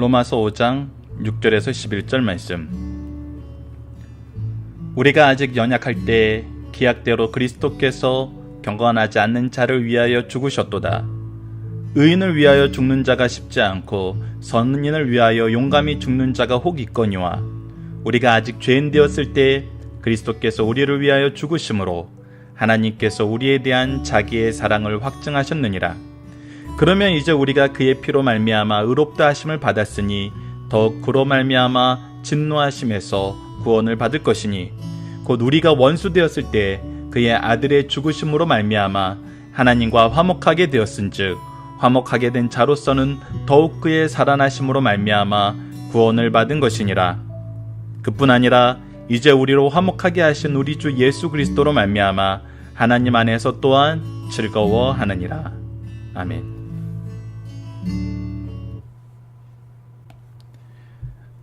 로마서 5장 6절에서 11절 말씀. 우리가 아직 연약할 때 기약대로 그리스도께서 경건하지 않는 자를 위하여 죽으셨도다. 의인을 위하여 죽는 자가 쉽지 않고 선인을 위하여 용감히 죽는 자가 혹 있거니와 우리가 아직 죄인 되었을 때 그리스도께서 우리를 위하여 죽으심으로 하나님께서 우리에 대한 자기의 사랑을 확증하셨느니라. 그러면 이제 우리가 그의 피로 말미암아 의롭다 하심을 받았으니 더욱 그로 말미암아 진노하심에서 구원을 받을 것이니 곧 우리가 원수 되었을 때 그의 아들의 죽으심으로 말미암아 하나님과 화목하게 되었은즉 화목하게 된 자로서는 더욱 그의 살아나심으로 말미암아 구원을 받은 것이니라. 그뿐 아니라 이제 우리로 화목하게 하신 우리 주 예수 그리스도로 말미암아 하나님 안에서 또한 즐거워하느니라. 아멘.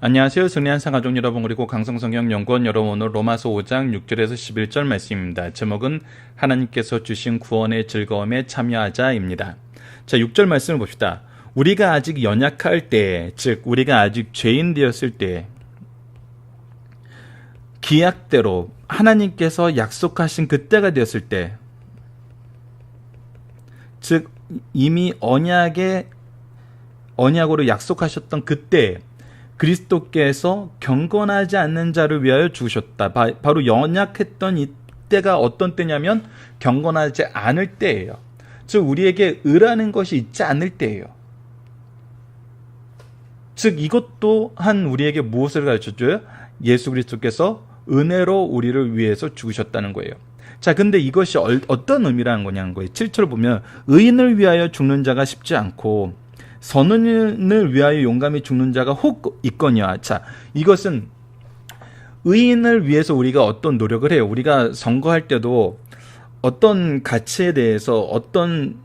안녕하세요. 승리한 상가족 여러분, 그리고 강성성경 연구원 여러분, 오늘 로마서 5장 6절에서 11절 말씀입니다. 제목은 하나님께서 주신 구원의 즐거움에 참여하자입니다. 자, 6절 말씀을 봅시다. 우리가 아직 연약할 때, 즉 우리가 아직 죄인 되었을 때 기약대로 하나님께서 약속하신 그때가 되었을 때, 즉 이미 언약으로 약속하셨던 그때 그리스도께서 경건하지 않는 자를 위하여 죽으셨다. 바로 연약했던 이때가 어떤 때냐면 경건하지 않을 때예요. 즉 우리에게 의라는 것이 있지 않을 때예요. 즉 이것 또한 우리에게 무엇을 가르쳐줘요? 예수 그리스도께서 은혜로 우리를 위해서 죽으셨다는 거예요. 자, 근데 이것이 어떤 의미라는 거냐는 거예요. 7절을 보면 의인을 위하여 죽는 자가 쉽지 않고 선인을 위하여 용감히 죽는 자가 혹 있거니와. 자, 이것은 의인을 위해서 우리가 어떤 노력을 해요. 우리가 선거할 때도 어떤 가치에 대해서 어떤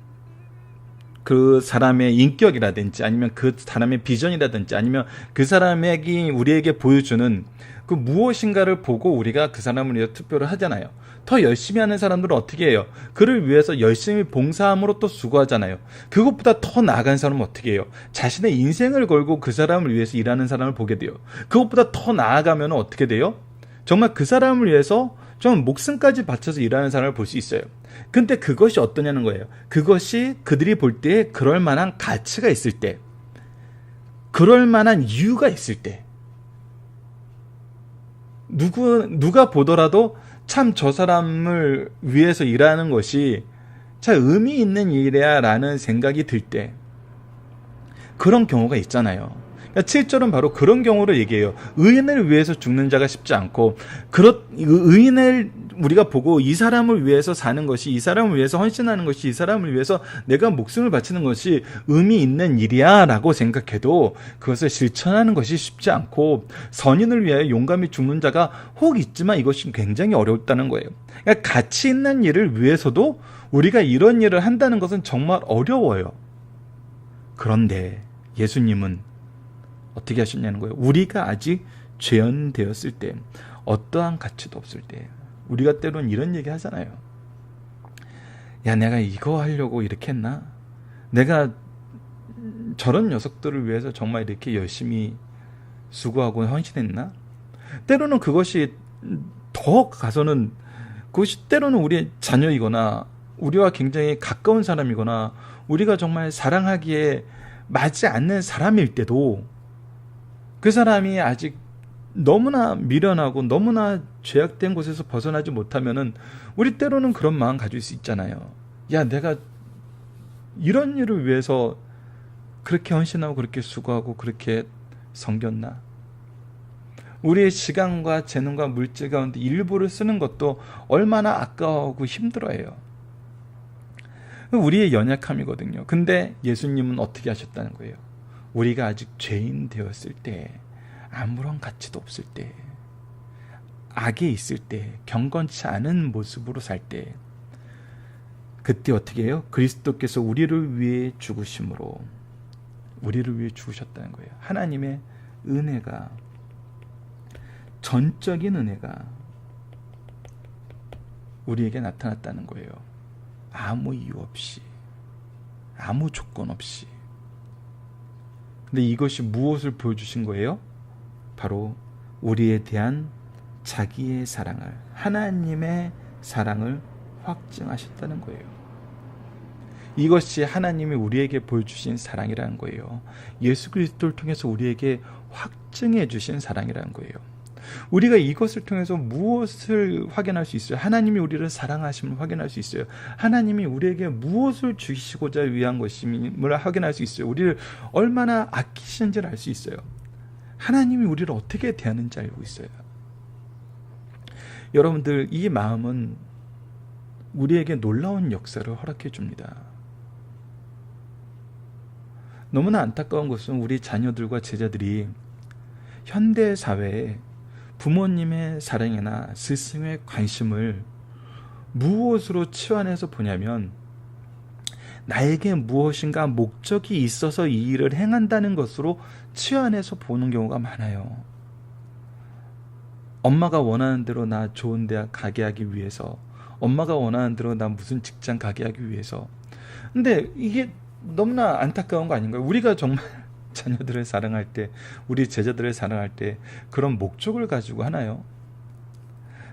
그 사람의 인격이라든지 아니면 그 사람의 비전이라든지 아니면 그 사람에게 우리에게 보여주는 그 무엇인가를 보고 우리가 그 사람을 위해서 투표를 하잖아요. 더 열심히 하는 사람들은 어떻게 해요? 그를 위해서 열심히 봉사함으로 또 수고하잖아요. 그것보다 더 나아간 사람은 어떻게 해요? 자신의 인생을 걸고 그 사람을 위해서 일하는 사람을 보게 돼요. 그것보다 더 나아가면 어떻게 돼요? 정말 그 사람을 위해서 좀 목숨까지 바쳐서 일하는 사람을 볼 수 있어요. 근데 그것이 어떠냐는 거예요. 그것이 그들이 볼 때 그럴 만한 가치가 있을 때, 그럴 만한 이유가 있을 때, 누가 보더라도 참 저 사람을 위해서 일하는 것이 참 의미 있는 일이야 라는 생각이 들 때, 그런 경우가 있잖아요. 7절은 바로 그런 경우를 얘기해요. 의인을 위해서 죽는 자가 쉽지 않고, 의인을 우리가 보고 이 사람을 위해서 사는 것이, 이 사람을 위해서 헌신하는 것이, 이 사람을 위해서 내가 목숨을 바치는 것이 의미 있는 일이야 라고 생각해도 그것을 실천하는 것이 쉽지 않고, 선인을 위하여 용감히 죽는 자가 혹 있지만 이것이 굉장히 어렵다는 거예요. 그러니까 가치 있는 일을 위해서도 우리가 이런 일을 한다는 것은 정말 어려워요. 그런데 예수님은 어떻게 하셨냐는 거예요. 우리가 아직 죄인 되었을 때, 어떠한 가치도 없을 때, 우리가 때로는 이런 얘기 하잖아요. 야, 내가 이거 하려고 이렇게 했나? 내가 저런 녀석들을 위해서 정말 이렇게 열심히 수고하고 헌신했나? 때로는 그것이 더 가서는, 그것이 때로는 우리의 자녀이거나 우리와 굉장히 가까운 사람이거나 우리가 정말 사랑하기에 맞지 않는 사람일 때도 그 사람이 아직 너무나 미련하고 너무나 죄악된 곳에서 벗어나지 못하면은 우리 때로는 그런 마음 가질 수 있잖아요. 야, 내가 이런 일을 위해서 그렇게 헌신하고 그렇게 수고하고 그렇게 섬겼나? 우리의 시간과 재능과 물질 가운데 일부를 쓰는 것도 얼마나 아까워하고 힘들어해요. 우리의 연약함이거든요. 근데 예수님은 어떻게 하셨다는 거예요? 우리가 아직 죄인 되었을 때, 아무런 가치도 없을 때, 악에 있을 때, 경건치 않은 모습으로 살 때, 그때 어떻게 해요? 그리스도께서 우리를 위해 죽으심으로 우리를 위해 죽으셨다는 거예요. 하나님의 은혜가, 전적인 은혜가 우리에게 나타났다는 거예요. 아무 이유 없이, 아무 조건 없이. 근데 이것이 무엇을 보여주신 거예요? 바로 우리에 대한 자기의 사랑을, 하나님의 사랑을 확증하셨다는 거예요. 이것이 하나님이 우리에게 보여주신 사랑이라는 거예요. 예수 그리스도를 통해서 우리에게 확증해 주신 사랑이라는 거예요. 우리가 이것을 통해서 무엇을 확인할 수 있어요? 하나님이 우리를 사랑하심을 확인할 수 있어요. 하나님이 우리에게 무엇을 주시고자 위한 것임을 확인할 수 있어요. 우리를 얼마나 아끼시는지를 알 수 있어요. 하나님이 우리를 어떻게 대하는지 알고 있어요. 여러분들, 이 마음은 우리에게 놀라운 역사를 허락해 줍니다. 너무나 안타까운 것은 우리 자녀들과 제자들이 현대 사회에 부모님의 사랑이나 스승의 관심을 무엇으로 치환해서 보냐면, 나에게 무엇인가 목적이 있어서 이 일을 행한다는 것으로 치환해서 보는 경우가 많아요. 엄마가 원하는 대로 나 좋은 대학 가게 하기 위해서, 엄마가 원하는 대로 나 무슨 직장 가게 하기 위해서. 근데 이게 너무나 안타까운 거 아닌가요? 우리가 정말 자녀들을 사랑할 때, 우리 제자들을 사랑할 때 그런 목적을 가지고 하나요?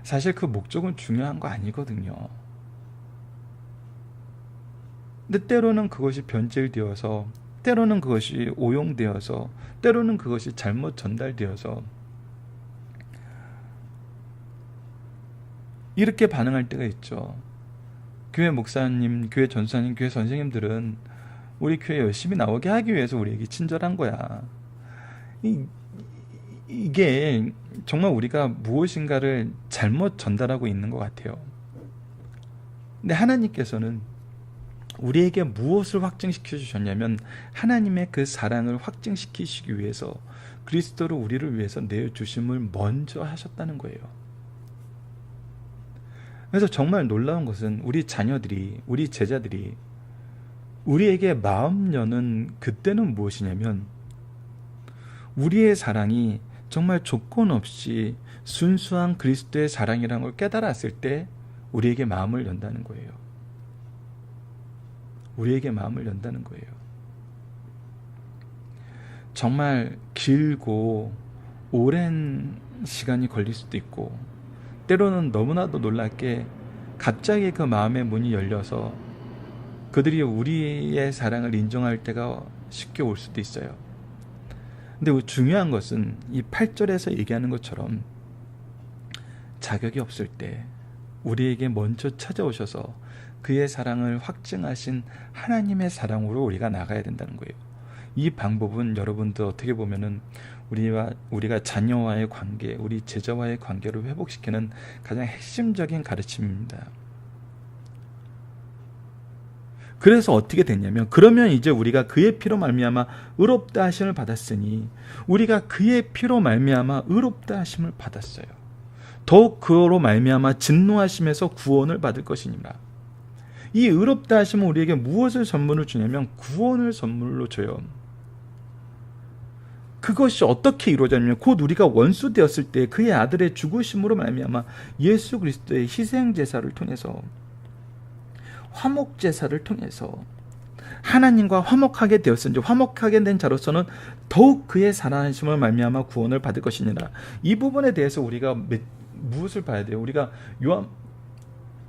사실 그 목적은 중요한 거 아니거든요. 근데 때로는 그것이 변질되어서, 때로는 그것이 오용되어서, 때로는 그것이 잘못 전달되어서 이렇게 반응할 때가 있죠. 교회 목사님, 교회 전사님, 교회 선생님들은 우리 교회 열심히 나오게 하기 위해서 우리에게 친절한 거야. 이게 정말 우리가 무엇인가를 잘못 전달하고 있는 것 같아요. 근데 하나님께서는 우리에게 무엇을 확증시켜 주셨냐면, 하나님의 그 사랑을 확증시키시기 위해서 그리스도를 우리를 위해서 내어주심을 먼저 하셨다는 거예요. 그래서 정말 놀라운 것은 우리 자녀들이, 우리 제자들이 우리에게 마음 여는 그때는 무엇이냐면, 우리의 사랑이 정말 조건 없이 순수한 그리스도의 사랑이라는 걸 깨달았을 때 우리에게 마음을 연다는 거예요. 우리에게 마음을 연다는 거예요. 정말 길고 오랜 시간이 걸릴 수도 있고, 때로는 너무나도 놀랍게 갑자기 그 마음의 문이 열려서 그들이 우리의 사랑을 인정할 때가 쉽게 올 수도 있어요. 근데 중요한 것은 이 8절에서 얘기하는 것처럼 자격이 없을 때 우리에게 먼저 찾아오셔서 그의 사랑을 확증하신 하나님의 사랑으로 우리가 나가야 된다는 거예요. 이 방법은 여러분들 어떻게 보면은 우리가 자녀와의 관계, 우리 제자와의 관계를 회복시키는 가장 핵심적인 가르침입니다. 그래서 어떻게 됐냐면, 그러면 이제 우리가 그의 피로 말미암아 의롭다 하심을 받았으니, 우리가 그의 피로 말미암아 의롭다 하심을 받았어요. 더욱 그로 말미암아 진노하심에서 구원을 받을 것이니라. 이 의롭다 하심은 우리에게 무엇을 선물로 주냐면 구원을 선물로 줘요. 그것이 어떻게 이루어졌냐면, 곧 우리가 원수 되었을 때 그의 아들의 죽으심으로 말미암아 예수 그리스도의 희생 제사를 통해서, 화목 제사를 통해서 하나님과 화목하게 되었은지, 화목하게 된 자로서는 더욱 그의 살아나심을 말미암아 구원을 받을 것이니라. 이 부분에 대해서 우리가 무엇을 봐야 돼요? 우리가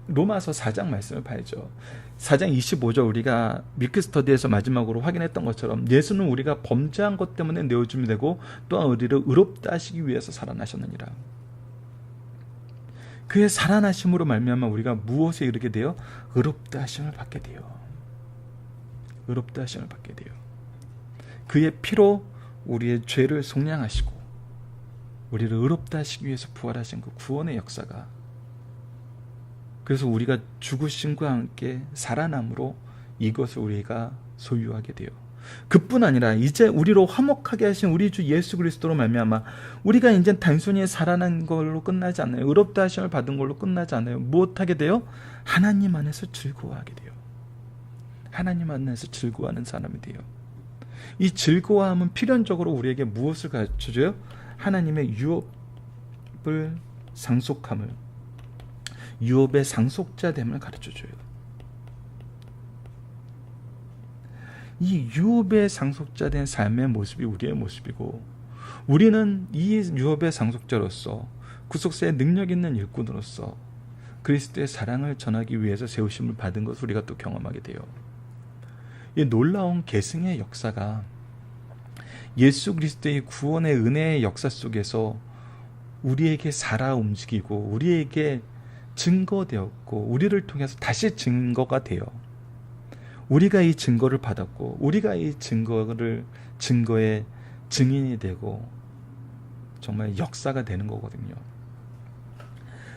로마서 4장 말씀을 봐야죠. 4장 25절, 우리가 밀크스터디에서 마지막으로 확인했던 것처럼 예수는 우리가 범죄한 것 때문에 내어줌이 되고 또한 우리를 의롭다 하시기 위해서 살아나셨느니라. 그의 살아나심으로 말미암아 우리가 무엇에 이르게 돼요? 의롭다 하심을 받게 돼요. 의롭다 하심을 받게 돼요. 그의 피로 우리의 죄를 속량하시고 우리를 의롭다 하시기 위해서 부활하신 그 구원의 역사가, 그래서 우리가 죽으심과 함께 살아남으로 이것을 우리가 소유하게 돼요. 그뿐 아니라 이제 우리로 화목하게 하신 우리 주 예수 그리스도로 말미암아 우리가 이제 단순히 살아난 걸로 끝나지 않아요. 의롭다 하심을 받은 걸로 끝나지 않아요. 무엇하게 돼요? 하나님 안에서 즐거워하게 돼요. 하나님 안에서 즐거워하는 사람이 돼요. 이 즐거워함은 필연적으로 우리에게 무엇을 가르쳐줘요? 하나님의 유업을 상속함을, 유업의 상속자됨을 가르쳐줘요. 이 유업의 상속자된 삶의 모습이 우리의 모습이고, 우리는 이 유업의 상속자로서 구속사의 능력 있는 일꾼으로서 그리스도의 사랑을 전하기 위해서 세우심을 받은 것을 우리가 또 경험하게 돼요. 이 놀라운 계승의 역사가 예수 그리스도의 구원의 은혜의 역사 속에서 우리에게 살아 움직이고 우리에게 증거되었고, 우리를 통해서 다시 증거가 되어 우리가 이 증거를 받았고, 우리가 이 증거의 증인이 되고 정말 역사가 되는 거거든요.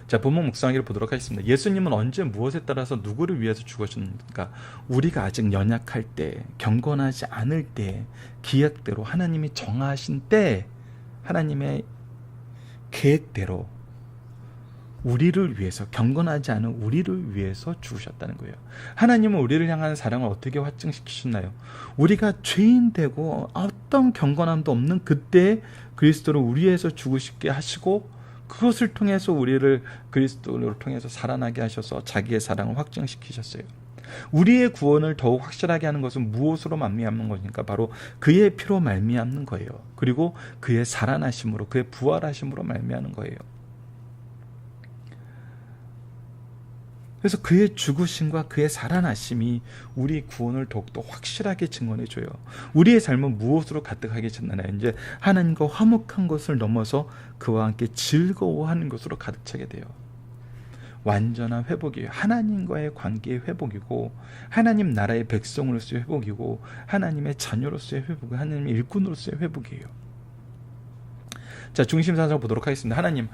자, 본문 묵상하기를 보도록 하겠습니다. 예수님은 언제 무엇에 따라서 누구를 위해서 죽으셨는가? 우리가 아직 연약할 때, 경건하지 않을 때, 기약대로 하나님이 정하신 때, 하나님의 계획대로 우리를 위해서, 경건하지 않은 우리를 위해서 죽으셨다는 거예요. 하나님은 우리를 향한 사랑을 어떻게 확증시키셨나요? 우리가 죄인 되고 어떤 경건함도 없는 그때 그리스도를 우리 위해서 죽으시게 하시고, 그것을 통해서 우리를 그리스도를 통해서 살아나게 하셔서 자기의 사랑을 확증시키셨어요. 우리의 구원을 더욱 확실하게 하는 것은 무엇으로 말미암는 것입니까? 바로 그의 피로 말미암는 거예요. 그리고 그의 살아나심으로, 그의 부활하심으로 말미암는 거예요. 그래서 그의 죽으심과 그의 살아나심이 우리 구원을 더욱더 확실하게 증언해줘요. 우리의 삶은 무엇으로 가득하게 찼나요? 이제 하나님과 화목한 것을 넘어서 그와 함께 즐거워하는 것으로 가득 차게 돼요. 완전한 회복이에요. 하나님과의 관계의 회복이고, 하나님 나라의 백성으로서의 회복이고, 하나님의 자녀로서의 회복이고, 하나님의 일꾼으로서의 회복이에요. 자, 중심사상을 보도록 하겠습니다. 하나님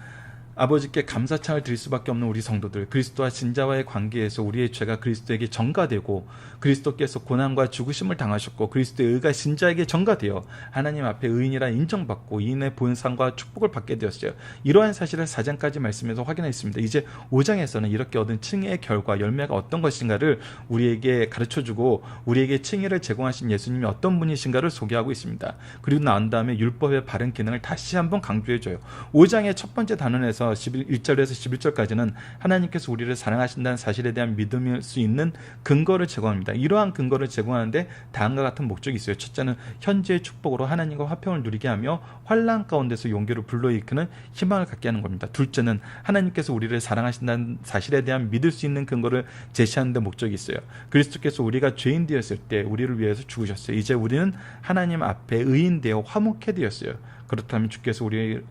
아버지께 감사창을 드릴 수밖에 없는 우리 성도들, 그리스도와 진자와의 관계에서 우리의 죄가 그리스도에게 전가되고, 그리스도께서 고난과 죽으심을 당하셨고 그리스도의 의가 진자에게 전가되어 하나님 앞에 의인이라 인정받고 이인의 본상과 축복을 받게 되었어요. 이러한 사실을 4장까지 말씀에서 확인했습니다. 이제 5장에서는 이렇게 얻은 칭의의 결과, 열매가 어떤 것인가를 우리에게 가르쳐주고, 우리에게 칭의를 제공하신 예수님이 어떤 분이신가를 소개하고 있습니다. 그리고 나온 다음에 율법의 바른 기능을 다시 한번 강조해줘요. 5장의 첫 번째 단원에서 1절에서 11절까지는 하나님께서 우리를 사랑하신다는 사실에 대한 믿음일 수 있는 근거를 제공합니다. 이러한 근거를 제공하는데 다음과 같은 목적이 있어요. 첫째는 현재의 축복으로 하나님과 화평을 누리게 하며 환난 가운데서 용기를 불러일으키는 희망을 갖게 하는 겁니다. 둘째는 하나님께서 우리를 사랑하신다는 사실에 대한 믿을 수 있는 근거를 제시하는 데 목적이 있어요. 그리스도께서 우리가 죄인 되었을 때 우리를 위해서 죽으셨어요. 이제 우리는 하나님 앞에 의인 되어 화목해 되었어요. 그렇다면 주께서 우리를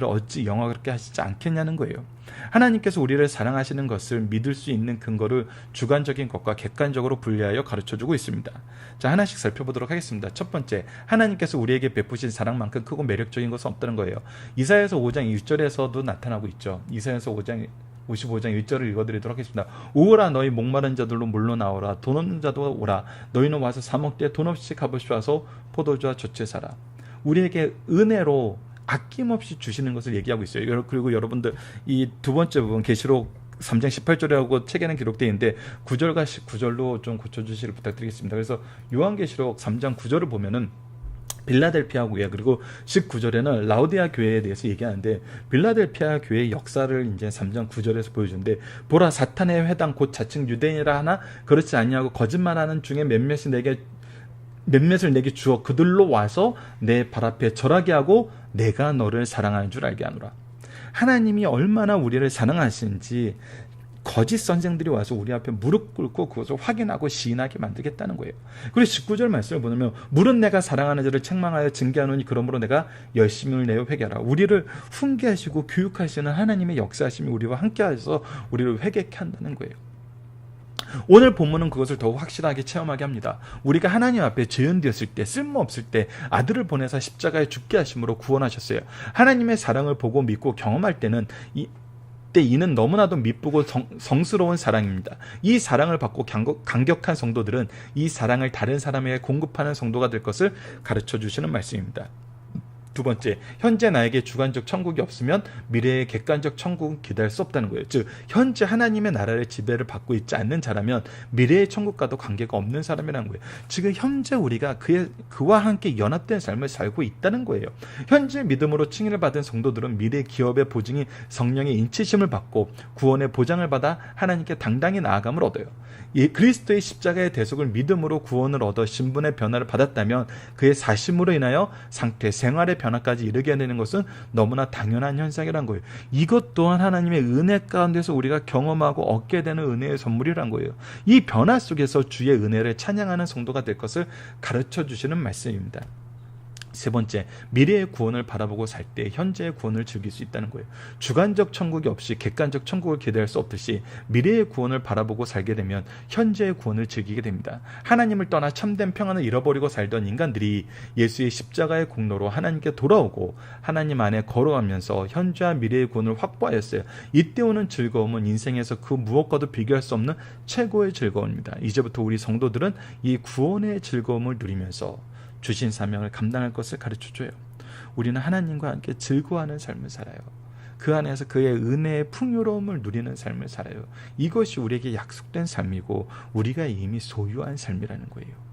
어찌 영화롭게 하시지 않겠냐는 거예요. 하나님께서 우리를 사랑하시는 것을 믿을 수 있는 근거를 주관적인 것과 객관적으로 분리하여 가르쳐주고 있습니다. 자, 하나씩 살펴보도록 하겠습니다. 첫 번째, 하나님께서 우리에게 베푸신 사랑만큼 크고 매력적인 것은 없다는 거예요. 이사야서 5장 1절에서도 나타나고 있죠. 이사야서 55장 1절을 읽어드리도록 하겠습니다. 오라, 너희 목마른 자들로 물러나오라. 돈 없는 자도 오라. 너희는 와서 사 먹되 돈 없이 값없이 와서 포도주와 젖채 사라. 우리에게 은혜로 아낌없이 주시는 것을 얘기하고 있어요. 그리고 여러분들 이 두 번째 부분, 계시록 3장 18절이라고 책에는 기록되어 있는데 9절과 19절로 좀 고쳐주시길 부탁드리겠습니다. 그래서 요한계시록 3장 9절을 보면은 빌라델피아 교회, 그리고 19절에는 라오디아 교회에 대해서 얘기하는데, 빌라델피아 교회의 역사를 이제 3장 9절에서 보여주는데, 보라, 사탄의 회당 곧 자칭 유대인이라 하나 그렇지 아니하고 거짓말하는 중에 몇몇을 내게 주어 그들로 와서 내 발 앞에 절하게 하고 내가 너를 사랑하는 줄 알게 하노라. 하나님이 얼마나 우리를 사랑하시는지 거짓 선생들이 와서 우리 앞에 무릎 꿇고 그것을 확인하고 시인하게 만들겠다는 거예요. 그리고 19절 말씀을 보면, 물은 내가 사랑하는 자를 책망하여 징계하노니 그러므로 내가 열심을 내어 회개하라. 우리를 훈계하시고 교육하시는 하나님의 역사하심이 우리와 함께하셔서 우리를 회개케 한다는 거예요. 오늘 본문은 그것을 더욱 확실하게 체험하게 합니다. 우리가 하나님 앞에 죄인 되었을 때, 쓸모없을 때 아들을 보내서 십자가에 죽게 하심으로 구원하셨어요. 하나님의 사랑을 보고 믿고 경험할 때는 이는 너무나도 미쁘고 성스러운 사랑입니다. 이 사랑을 받고 강격한 성도들은 이 사랑을 다른 사람에게 공급하는 성도가 될 것을 가르쳐 주시는 말씀입니다. 두 번째, 현재 나에게 주관적 천국이 없으면 미래의 객관적 천국은 기대할 수 없다는 거예요. 즉 현재 하나님의 나라의 지배를 받고 있지 않는 자라면 미래의 천국과도 관계가 없는 사람이라는 거예요. 지금 현재 우리가 그와 함께 연합된 삶을 살고 있다는 거예요. 현재 믿음으로 칭의를 받은 성도들은 미래 기업의 보증이 성령의 인치심을 받고 구원의 보장을 받아 하나님께 당당히 나아감을 얻어요. 이 그리스도의 십자가의 대속을 믿음으로 구원을 얻어 신분의 변화를 받았다면 그의 사심으로 인하여 상태, 생활의 변화까지 이르게 되는 것은 너무나 당연한 현상이란 거예요. 이것 또한 하나님의 은혜 가운데서 우리가 경험하고 얻게 되는 은혜의 선물이란 거예요. 이 변화 속에서 주의 은혜를 찬양하는 성도가 될 것을 가르쳐 주시는 말씀입니다. 세 번째, 미래의 구원을 바라보고 살 때 현재의 구원을 즐길 수 있다는 거예요. 주관적 천국이 없이 객관적 천국을 기대할 수 없듯이 미래의 구원을 바라보고 살게 되면 현재의 구원을 즐기게 됩니다. 하나님을 떠나 참된 평안을 잃어버리고 살던 인간들이 예수의 십자가의 공로로 하나님께 돌아오고 하나님 안에 걸어가면서 현재와 미래의 구원을 확보하였어요. 이때 오는 즐거움은 인생에서 그 무엇과도 비교할 수 없는 최고의 즐거움입니다. 이제부터 우리 성도들은 이 구원의 즐거움을 누리면서 주신 사명을 감당할 것을 가르쳐줘요. 우리는 하나님과 함께 즐거워하는 삶을 살아요. 그 안에서 그의 은혜의 풍요로움을 누리는 삶을 살아요. 이것이 우리에게 약속된 삶이고 우리가 이미 소유한 삶이라는 거예요.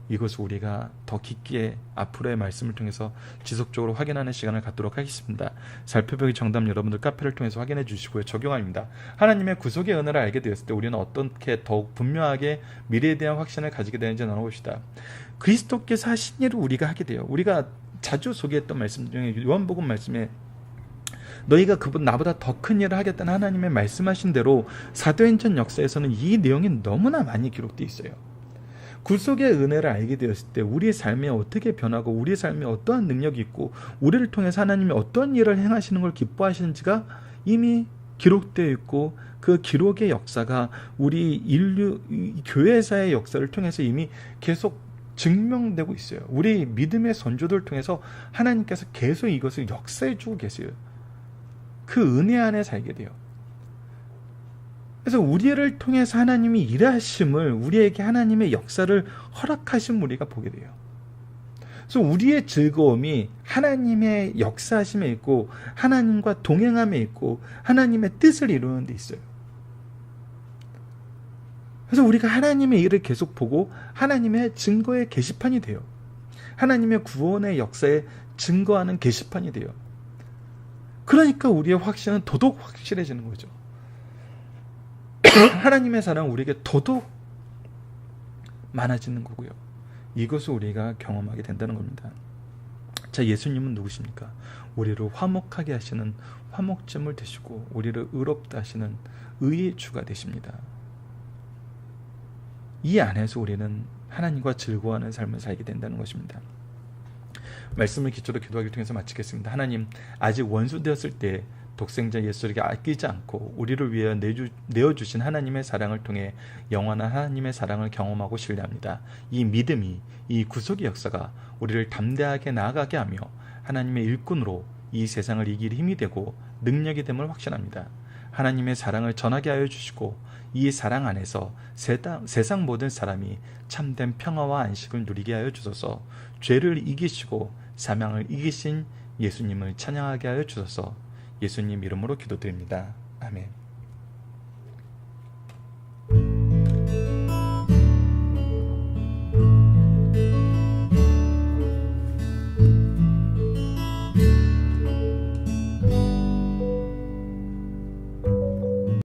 이것을 우리가 더 깊게 앞으로의 말씀을 통해서 지속적으로 확인하는 시간을 갖도록 하겠습니다. 살펴보기 정답 여러분들 카페를 통해서 확인해 주시고요. 적용합니다. 하나님의 구속의 은혜를 알게 되었을 때 우리는 어떻게 더욱 분명하게 미래에 대한 확신을 가지게 되는지 나눠봅시다. 그리스도께서 하신 일을 우리가 하게 돼요. 우리가 자주 소개했던 말씀 중에 요한복음 말씀에 너희가 그분 나보다 더 큰 일을 하겠다는 하나님의 말씀하신 대로 사도행전 역사에서는 이 내용이 너무나 많이 기록되어 있어요. 구속의 은혜를 알게 되었을 때 우리의 삶이 어떻게 변하고 우리의 삶에 어떠한 능력이 있고 우리를 통해서 하나님이 어떤 일을 행하시는 걸 기뻐하시는지가 이미 기록되어 있고 그 기록의 역사가 우리 인류 교회사의 역사를 통해서 이미 계속 증명되고 있어요. 우리 믿음의 선조들 통해서 하나님께서 계속 이것을 역사해 주고 계세요. 그 은혜 안에 살게 돼요. 그래서 우리를 통해서 하나님이 일하심을 우리에게 하나님의 역사를 허락하신 우리가 보게 돼요. 그래서 우리의 즐거움이 하나님의 역사하심에 있고 하나님과 동행함에 있고 하나님의 뜻을 이루는 데 있어요. 그래서 우리가 하나님의 일을 계속 보고 하나님의 증거의 게시판이 돼요. 하나님의 구원의 역사에 증거하는 게시판이 돼요. 그러니까 우리의 확신은 더더욱 확실해지는 거죠. 하나님의 사랑은 우리에게 더더욱 많아지는 거고요. 이것을 우리가 경험하게 된다는 겁니다. 자, 예수님은 누구십니까? 우리를 화목하게 하시는 화목제물 되시고 우리를 의롭다 하시는 의의 주가 되십니다. 이 안에서 우리는 하나님과 즐거워하는 삶을 살게 된다는 것입니다. 말씀을 기초로 기도하기를 통해서 마치겠습니다. 하나님, 아직 원수 되었을 때 독생자 예수에게 아끼지 않고 우리를 위해 내어주신 하나님의 사랑을 통해 영원한 하나님의 사랑을 경험하고 신뢰합니다. 이 믿음이, 이 구속의 역사가 우리를 담대하게 나아가게 하며 하나님의 일꾼으로 이 세상을 이길 힘이 되고 능력이 됨을 확신합니다. 하나님의 사랑을 전하게 하여 주시고 이 사랑 안에서 세상 모든 사람이 참된 평화와 안식을 누리게 하여 주소서. 죄를 이기시고 사망을 이기신 예수님을 찬양하게 하여 주소서. 예수님 이름으로 기도드립니다. 아멘.